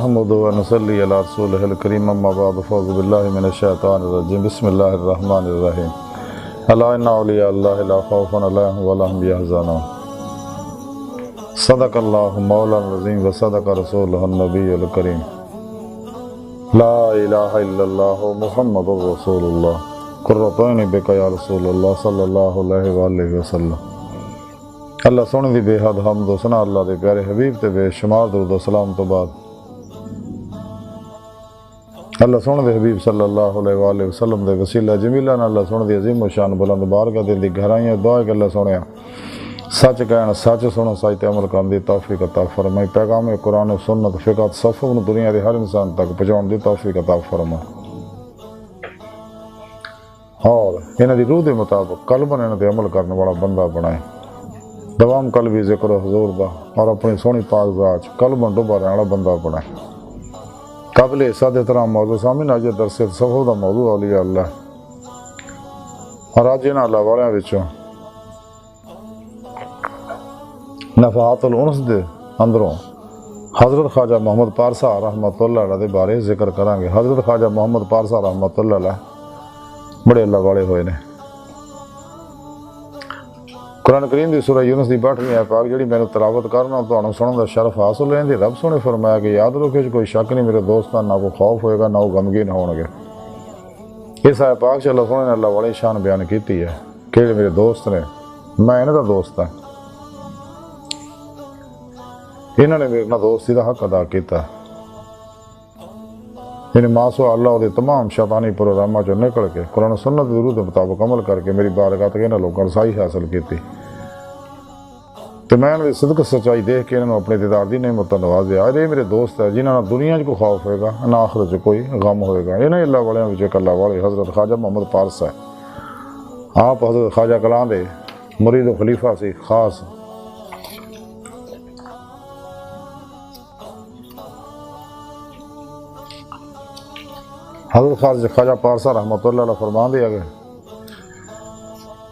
نحمد و نصلی علی رسولہ الکریم اما بعد فاعوذ باللہ من الشیطان الرجیم بسم اللہ الرحمن الرحیم الا ان اولیاء اللہ لا خوف علیہم ولا هم یحزنون صدق اللہ مولانا العظیم و صدق رسولہ النبی الکریم لا الہ الا اللہ محمد رسول اللہ قرۃ عین بک یا رسول اللہ صلی اللہ علیہ وآلہ وسلم۔ اللہ سونے دی بے حد حمد و ثنا اللہ دے پیارے حبیب تے بے شمار درود و سلام تو بعد اللہ سونے دے حبیب صلی اللہ علیہ وآلہ وسلم دے وسیلہ جمیلہ نے اللہ سونے دی عظیم و شان بلند بارگاہ دل دی گہرائیاں دعا کہ اللہ سونے سچ کہنا سچ سنو سچ تے عمل کرن دی توفیق عطا فرمائے، پیغام قرآن و سنت فقہ تصوف نو دنیا دے ہر انسان تک پہنچاؤن دی توفیق عطا فرمائے، اور انہاں دی روح دے مطابق قلباً انہاں تے عمل کرنے والا بندہ بنائے، دوام قلبی ذکر و حضور دا اور اپنی سونی پاک ذات قلباً ڈوبا رہنے والا بندہ بنائے۔ قابل احساد احترام موضوع سامنے آج درس تصوف دا موضوع علیہ اللہ، اور آج انہاں اللہ والیاں وچوں نفحات الانس دے اندروں حضرت خواجہ محمد پارسا رحمتہ اللہ علیہ دے بارے ذکر کریں گے۔ حضرت خواجہ محمد پارسا رحمتہ اللہ علیہ بڑے اللہ والے ہوئے نے۔ قرآن کریم دی سورہ یونس دی 62ویں آیت پاک جڑی میں تلاوت کرنا تانوں سنن دا شرف حاصل ہے، رب سونے فرمایا کہ یاد رکھو کہ کوئی شک نہیں میرے دوستاں، نہ کوئی خوف ہوئے گا نہ وہ غمگین ہون گے۔ اس آیت پاک سے اللہ سونے نے اللہ والے شان بیان کیتی ہے کہ میرے دوست نے، میں انہاں دا دوست ہاں، انہوں نے میرے نال دوستی دا حق ادا کیتا، یعنی ماسوا اللہ دے تمام شیطانی پروگراماں چوں نکل کے قرآن و سنت دی روح دے مطابق عمل کر کے میری بارگاہ تک انہاں لوکاں رسائی حاصل کیتی، تو میں انہاں دی صدق سچائی دیکھ کے انہاں اپنے دیدار دی نعمت نوازیا۔ یہ میرے دوست ہے جنہاں نال دنیا 'چ کوئی خوف ہوئے گا نہ آخرت 'چ کوئی غم ہوئے گا۔ انہاں اللہ والیاں وچ ایک اللہ والے حضرت خواجہ محمد پارسا ہے۔ آپ حضرت خواجہ کلاں دے مرید و خلیفہ سی خاص۔ حضرت خواجہ پارسا رحمتہ اللہ علیہ فرمان دیا گیا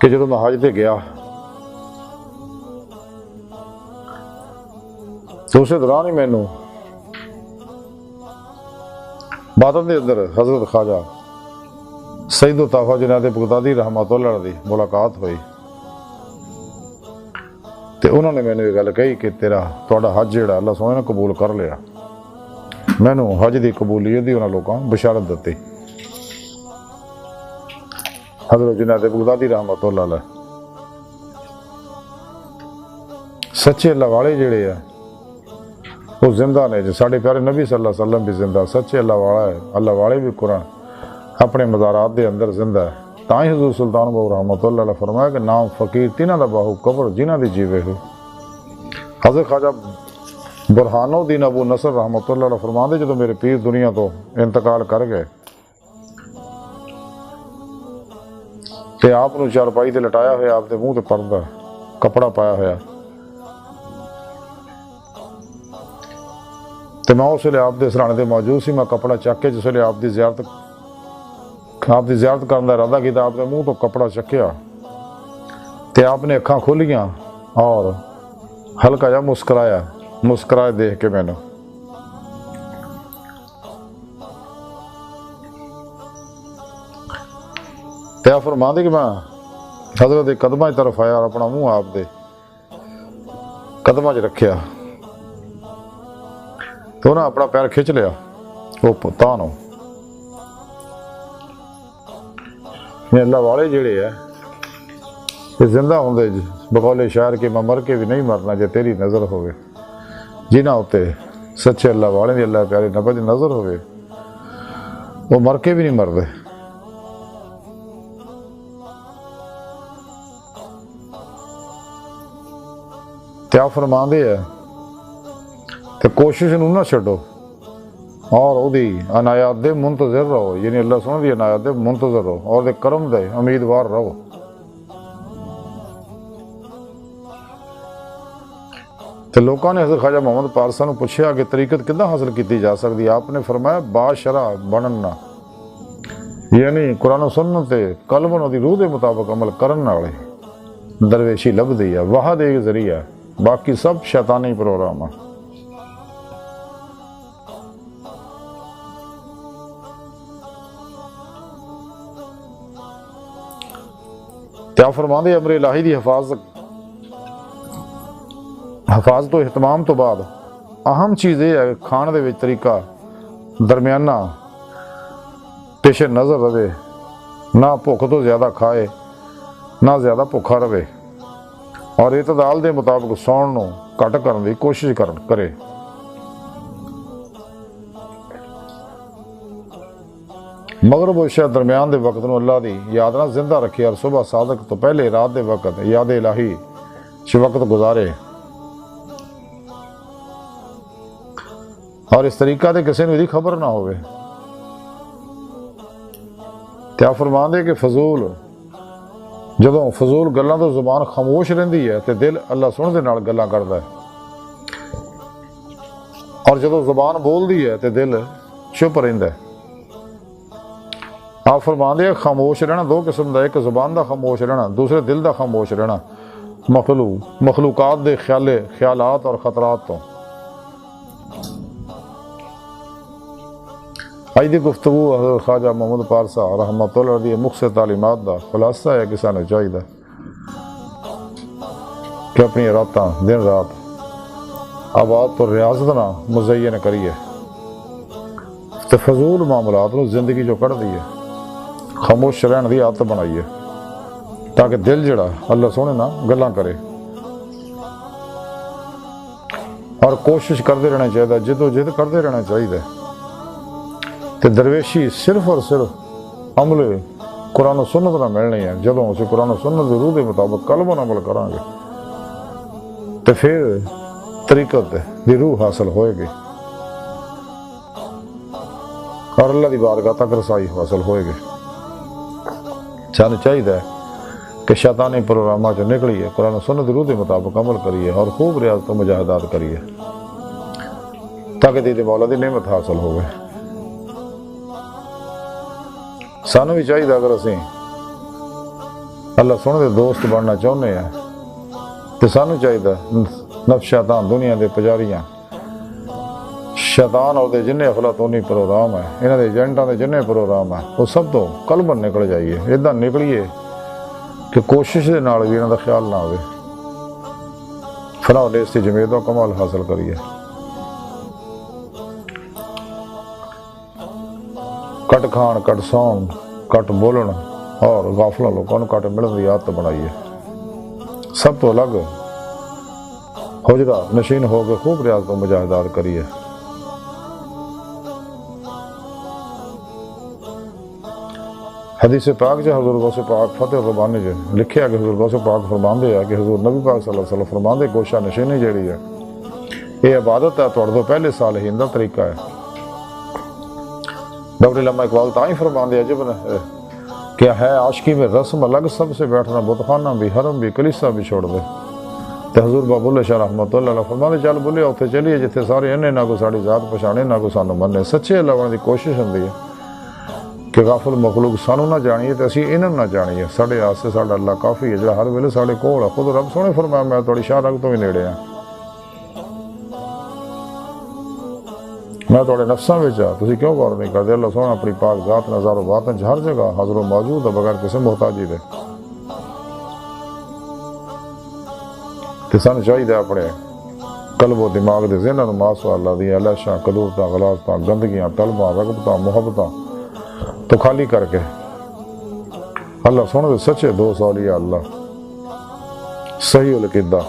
کہ جدوں میں حج تے گیا تو اسے دوران ہی مینوں باطن دے اندر حضرت خواجہ سید الطائفہ جنید بغدادی رحمتہ اللہ علیہ دی ملاقات ہوئی، تے انہوں نے مینوں یہ گل کہی کہ تہاڈا حج جڑا اللہ سونے نے قبول کر لیا۔ مینوں حج دی قبولیت دی انہاں لوکاں بشارت دتی۔ حضرت جنید بغدادی رحمتہ اللہ علیہ سچے اللہ والے جڑے ہیں وہ زندہ نے، جو ساڈے پیارے نبی صلی اللہ علیہ وسلم بھی زندہ، سچے اللہ والا ہے، اللہ والے بھی قرآن اپنے مزارات دے اندر زندہ ہے۔ تاں ہی حضور سلطان بہو رحمتہ اللہ علیہ فرمایا کہ نام فقیر تیناں دا باہو قبر جنہاں دی جیوے ہو۔ حضرت خواجہ برہان الدین ابو نصر رحمتہ اللہ علیہ فرماندے جدوں میرے پیر دنیا تو انتقال کر گئے تے آپ نو چارپائی تے لٹایا ہویا، آپ دے منہ تے پردہ کپڑا پایا ہویا، تے میں اس ویلے آپ دے سرانے تے موجود سی، میں کپڑا چک کے جس ویلے آپ دی زیارت کرن دا ارادہ کیتا، آپ دے منہ تو کپڑا چکیا تے آپ نے اکھاں کھولیاں اور ہلکا جا مسکرایا، مسکرائے دیکھ کے مینوں تے آپ فرماندے کہ میں حضرت دے قدماں کی طرف آیا اور اپنا منہ آپ دے قدماں 'چ رکھیا، تو انہاں اپنا پیر کھچ لیا وہ تانوں۔ اللہ والے جڑے ہے یہ زندہ ہوندے بقول شاعر کہ میں مر کے بھی نہیں مرنا جے تیری نظر ہوئے، جنہاں اتے سچے اللہ والے دی اللہ پیارے نبی دی نظر ہوئے وہ مر کے بھی نہیں مردے۔ تے آپ فرماندے ہے تے کوشش نوں نہ چھڈو اور او دی عنایات دے منتظر رہو، یعنی اللہ سبحانہ دی عنایات دے منتظر رہو اور دے کرم دے امیدوار رہو۔ تے لوکاں نے حضرت خواجہ محمد پارسا نو پوچھیا کہ طریقت کداں حاصل کیتی جا سکتی، آپ نے فرمایا با شرع بننا، یعنی قرآن و سنت تے قلب و دی روح دے مطابق عمل کرن والے درویشی لبھدی ہے، وحد ایک ذریعہ، باقی سب شیطانی پروگرام ہے۔ کیا فرماندے امر الہی دی حفاظت و اہتمام تو بعد اہم چیز یہ ہے کہ کھان دے وچ طریقہ درمیانہ پیش نظر رہے، نہ بھوک تو زیادہ کھائے نہ زیادہ بھوکا رہے، اور اعتدال دے مطابق سون نو گھٹ کرن دی کوشش کرے۔ مغرب و عشاء درمیان دے وقت نو اللہ دی یاد نہ زندہ رکھے، اور صبح صادق تو پہلے رات دے وقت یاد الہی چ وقت گزارے، اور اس طریقہ دے کسی نے خبر نہ ہوئے۔ کیا فرماندے کہ جدوں فضول گلاں تو زبان خاموش رہندی ہے تے دل اللہ سن دے نال گلاں کردا ہے، اور جدوں زبان بول دی ہے تے دل چپ رہندا ہے۔ آپ فرماندے خاموش رہنا دو قسم دا، ایک زبان دا خاموش رہنا، دوسرے دل دا خاموش رہنا مخلوقات دے خیالات اور خطرات تو۔ اج دی گفتگو حضرت خواجہ محمد پارسا رحمتہ دی مختصر تعلیمات دا خلاصہ ہے کہ سانوں چاہیے کہ اپنی راتاں دن رات آباد تو ریاضت نہ مزین کریے تے فضول معاملات نو زندگی جو کڑھ دیے، خاموش رہن دی عادت بنائیے تاکہ دل جڑا اللہ سونے نہ گلاں کرے، اور کوشش کرتے رہنا چاہیے، جد و جہد کرتے رہنا چاہیے کہ درویشی صرف اور صرف عمل قرآن و سنت نہ ملنی ہے۔ جدوں اسے قرآن و سنت دی روح دے مطابق قلب و عمل کریں گے تو پھر طریقت دی روح حاصل ہوئے گی، اور اللہ دی بارگاہ تک رسائی حاصل ہوئے گی۔ سانوں چاہیے کہ شیطانی پروگراماں چ نکلیے، قرآن و سنت دی روح دے مطابق عمل کریے، اور خوب ریاضت و مجاہدات کریے تاکہ دید مولا دی نعمت حاصل ہوئے۔ سانوں بھی چاہیے اگر اسی اللہ سونے دے دوست بننا چاہتے ہیں تو سانوں چاہیے نفس شیطان دنیا دے پجاریاں شیطان اور دے جنہیں افلاطونی پروگرام ہے، انہاں دے ایجنٹاں دے جنہیں پروگرام ہے، وہ سب تو قلباً نکل جائیے، ادھا نکلیے کہ کوشش دے نال بھی انہاں دا خیال نہ ہوئے، فلاح و نیستی جمعیت و کمال حاصل کریے۔ کٹ کھان، کٹ سون، کٹ بولن اور غافلہ لوگوں کو کٹ ملن دی عادت بنائیے، سب تو الگ حجرہ نشین ہو کے خوب ریاضت و مجاہدات کریے۔ حدیث پاک جو حضور غوث پاک فتح ربانی جو لکھیا کہ حضور غوث پاک فرماندے ہیں کہ حضور نبی پاک صلی اللہ علیہ وسلم فرماندے گوشہ نشینی جیڑی ہے یہ عبادت ہے، توڑ دو پہلے صالحین دا طریقہ ہے۔ ڈاکٹر علامہ اقبال تاں ہی فرماندے عجب کیا ہے عاشقی میں رسم الگ، سب سے بیٹھنا بتخانہ بھی، حرم بھی، کلیسا بھی چھوڑ دے۔ تو حضور باب اللہ شاہ رحمتہ اللہ فرماندے چل بولے اتنے چلیے جتنے سارے انہیں نہ کوئی ساری ذات پچھانے نہ کوئی سانو مننے، سچے اللہ بننے دی کوشش ہوندی ہے کہ غافل مخلوق سانو نہ جانیے تو اسی انہوں نہ جانیے، ساڑھے آسے ساڑھا اللہ کافی ہے جڑا ہر ویلے ساڑھے کول ہے۔ خود رب سونے فرمایا میں تھوڑی شاہ رگ تو بھی نیڑے ہیں، میں تھوڑے نفساں وچ ہاں، تسی کیوں غور نہیں کرتے؟ اللہ سونا اپنی پاک ذات نظار و باطن ہر جگہ حاضر و موجود ہے بغیر کسی محتاجی دے۔ تے سانوں چاہیے اپنے قلب و دماغ دے ذہن ماسوا اللہ دی علیشاں قدورتاں غلاظتاں گندگیاں طلباں رغبتاں محبتاں تو خالی کر کے اللہ سونے دے سچے دوست اولیاء اللہ صحیح العقیدہ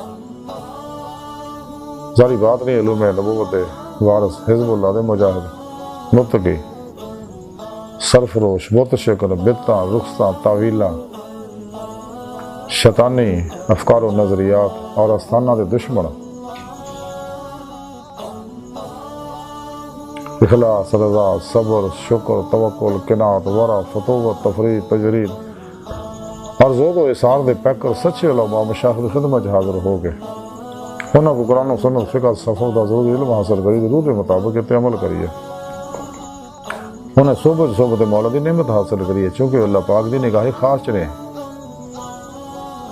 ساری بات نہیں علوم نبوت دے وارث حزب اللہ دے مجاہد متقی سرفروش بت شکر بدتاں رخصتاں تعویلاں شیطانی افکار و نظریات اور استانہ دے دشمن اخلاص، رضا، صبر، شکر، توکل، قناعت، ورع، فتوت، تفرید، تجرید اور زود و اثار دے پیکر سچے علماء مشاہد خدمت حاضر ہو گئے، انہوں کو قرآن و سنت فقہ صفوں دا ضروری علم حاصل کری، ضرور مطابق اتنے عمل کریے، انہیں صحبت مولا دی نعمت حاصل کریے، چونکہ اللہ پاک دی نگاہ خاص چنے۔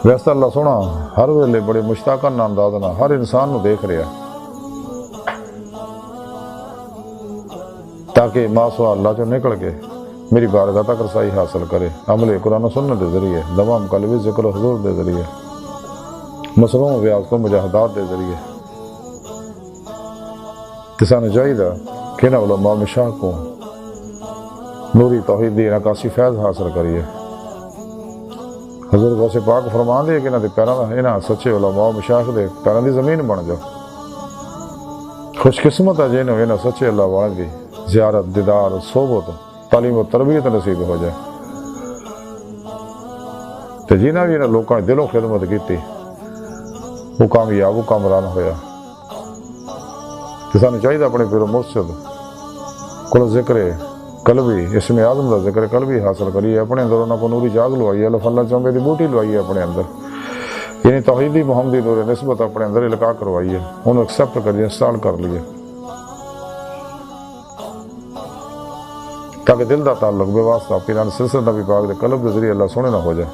ویسے اللہ سونا ہر ویلے بڑے مشتاقانہ انداز نہ ہر انسان نو دیکھ رہا تاکہ ماسوا اللہ چو نکل کے میری بارگاہ تک رسائی حاصل کرے، عمل قرآن و سنت کے ذریعے، دوام قلبی ذکر و حضور کے ذریعے، مصروف ریاضت و مجاہدات کے ذریعے۔ کسان چاہیے کہ نہ علماء مشاہ کو نوری توحید دی عکاسی فیض حاصل کریے۔ حضور غوث پاک فرما دے کہ انہاں دے پیراں دا انہاں سچے علماء مشاہ دے پیراں دی زمین بن جاؤ۔ خوش قسمت ہے جنہوں انہاں سچے اللہ والے دی زیارت، دیدار، صحبت، تعلیم و تربیت نصیب ہو جائے۔ تے جنہاں بھی انہاں لوکاں دے دلوں خدمت کیتی وہ کامیاب، وہ کامران ہویا۔ کہ سانوں چاہیے اپنے پیر و مرشد کو ذکر قلبی، اسم اعظم کا ذکر قلبی حاصل کریے، اپنے اندر انہوں کو نوری جاگ لوائیے، اللہ فاللہ چمبے دی بوٹی لوائیے اپنے اندر، یعنی توحیدی محمدی نور نسبت اپنے اندر القاء کروائیے، انہوں ایکسیپٹ کریے، انسٹال کر لیے، تاکہ دل دا تعلق بے واسطہ پیران سلسلہ نبی پاک دے قلب کے ذریعے اللہ سونے نہ ہو جائے۔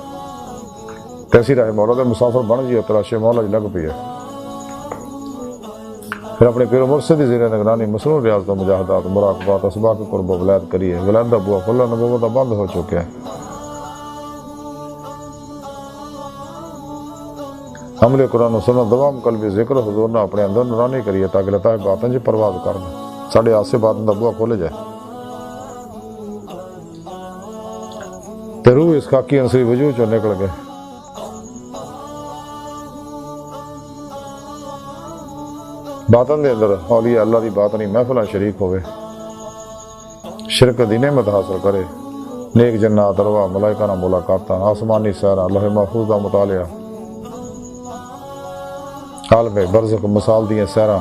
تیسی راہ مولا دے مسافر بن جائے، تلاشے مولا جی لگ پی ہے۔ پھر اپنے پیر و مرشد دی زیر نگرانی مصروف ریاضت و مجاہدات، مراقبات، اسباق قرب و ولایت کریے۔ ولایت دا بوا کھلا، نبوت بند ہو چکے ہیں۔ عمل قرآن و سنت، دوام قلبی ذکر و حضور نہ اپنے اندر نورانی کریے، تاکہ لطائف باطن جی پرواز کرنا، ساڑھے آسے باطن دا بوا کھولے جائے۔ تے روح اس خاکی انصری وجود چو نکل گئے۔ باطن دے اندر اولیاء اللہ دی باطنی محفلہ شریک ہوئے، شرک دی نعمت حاصل کرے، نیک جنات، ارواح، ملائکہ نہ ملاقاتاں، آسمانی سیرہ، لوح محفوظ دا مطالعہ، عالم برزخ مثال دیاں سیرہ،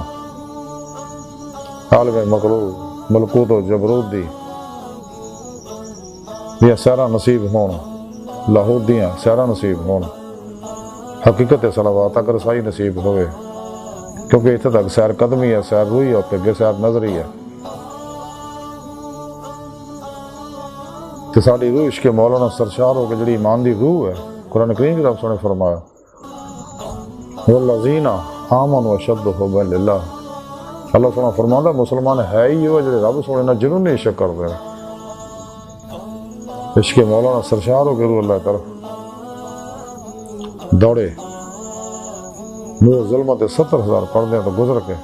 عالم مقلوب ملکوت و جبروت دی یہ سیرہ نصیب ہون، لاہوت دیاں سیرہ نصیب ہون، حقیقت صلوات تک رسائی نصیب ہوئے، کیونکہ اتنے تک سیر قدمی ہے، سیر روحی ہے، اگے سیر نظری ہے۔ تو ساری روح عشق مولانا سرشار ہو کے جڑی ایمان دی روح ہے، قرآن کریم کی رب نے فرمایا والذین آمنوا اشد حبا للہ، اللہ سبحانہ فرماتا مسلمان ہے ہی وہ جڑے رب سونے نہ جنونی عشق کر دے، عشق مولانا سرشار ہو کے روح اللہ طرف دوڑے، نور ظلمت 70,000 پردے تو گزر کے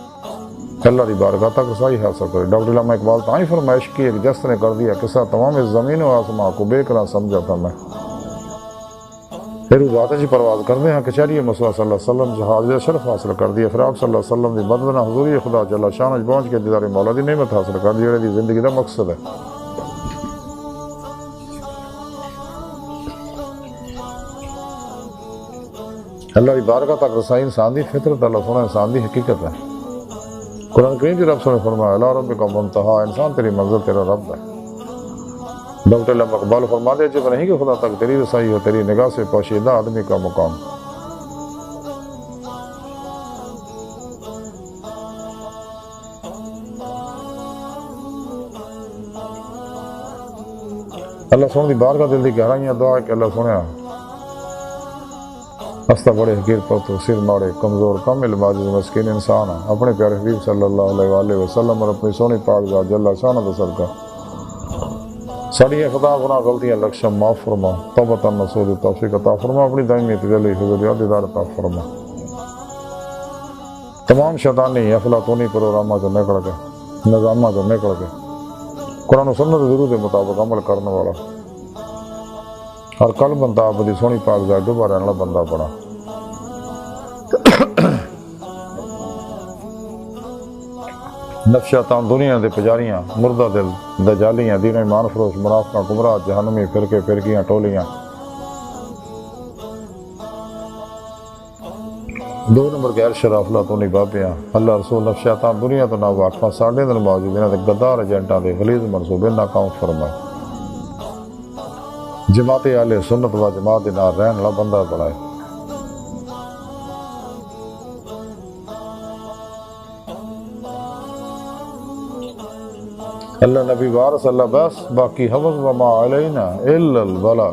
اللہ دی بارگاہ تک رسائی حاصل کرے۔ ڈاکٹر علامہ اقبال تاں ہی فرمائش کی ایک جس نے کر دیا قصہ تمام اس زمین و آسمان کو بے قرار سمجھا تھا میں۔ پھر وہ باتیں جی پرواز کرتے ہیں کچہری مصطفیٰ صلی اللہ علیہ وسلم جہاز شرف حاصل کر دیا، پھر آپ صلی اللہ علیہ وسلم دی مددنا حضوری خدا جل شانہ پہنچ کے دیدار مولا دی نعمت حاصل کر دی، جڑے دی زندگی دا مقصد ہے۔ اللہ دی بارگاہ تک رسائی انسان دی فطرت، اللہ سونا انسان دی حقیقت ہے۔ قرآن کریم کی رب سونے فرمایا الا ربک منتہا، انسان تیری منزل تیرا رب ہے۔ ڈاکٹر علامہ اقبال فرما دے جب نہیں کہ خدا تک تیری رسائی ہو، تیری نگاہ سے پوشیدہ آدمی کا مقام۔ اللہ سونے دی بارگاہ دل دی گہرائیاں دعا ہے کہ اللہ سونے ہستا بڑے حقیر پتر سر ماڑے کمزور کم علم عاجز مسکین انسان اپنے پیارے حبیب صلی اللہ علیہ وآلہ وسلم اور اپنی سونی پاک ذات جل شانہ دا صدقہ ساڑی خدا گناہ غلطیاں لکشم معاف فرما، توبۃ نصوح توفیق عطا فرما، اپنی دائمی تجلی حضور دیدار عطا فرما، تمام شیطانی افلاطونی پروگرامہ جو نکل کے نظامہ جو نکل کے قرآن و سنت ضرور کے مطابق عمل کرنے والا ہر کل بندہ بدی سونی پاک ذات ڈوبا رہنے والا بندہ پڑا۔ نفس شیطان دنیا دے پجاریاں، مردہ دل دجالیاں، دین ایمان فروش منافقہ گمراہ جہنمی فرقے فرقیاں ٹولیاں، 2 نمبر غیر شرع افلاطونی بابیاں، اللہ رسول نفس شیطان دنیا تو نہ واقفہ ساڑھے دن موجود انہاں دے غدار ایجنٹاں دے غلیظ منصوبے ناکام فرمائے۔ جماعت اہل سنت و جماعت دے نال رہن والا بندہ بنائے۔ اللہ نبی وارث اللہ بس، باقی حفظ وما علینا الا البلاغ۔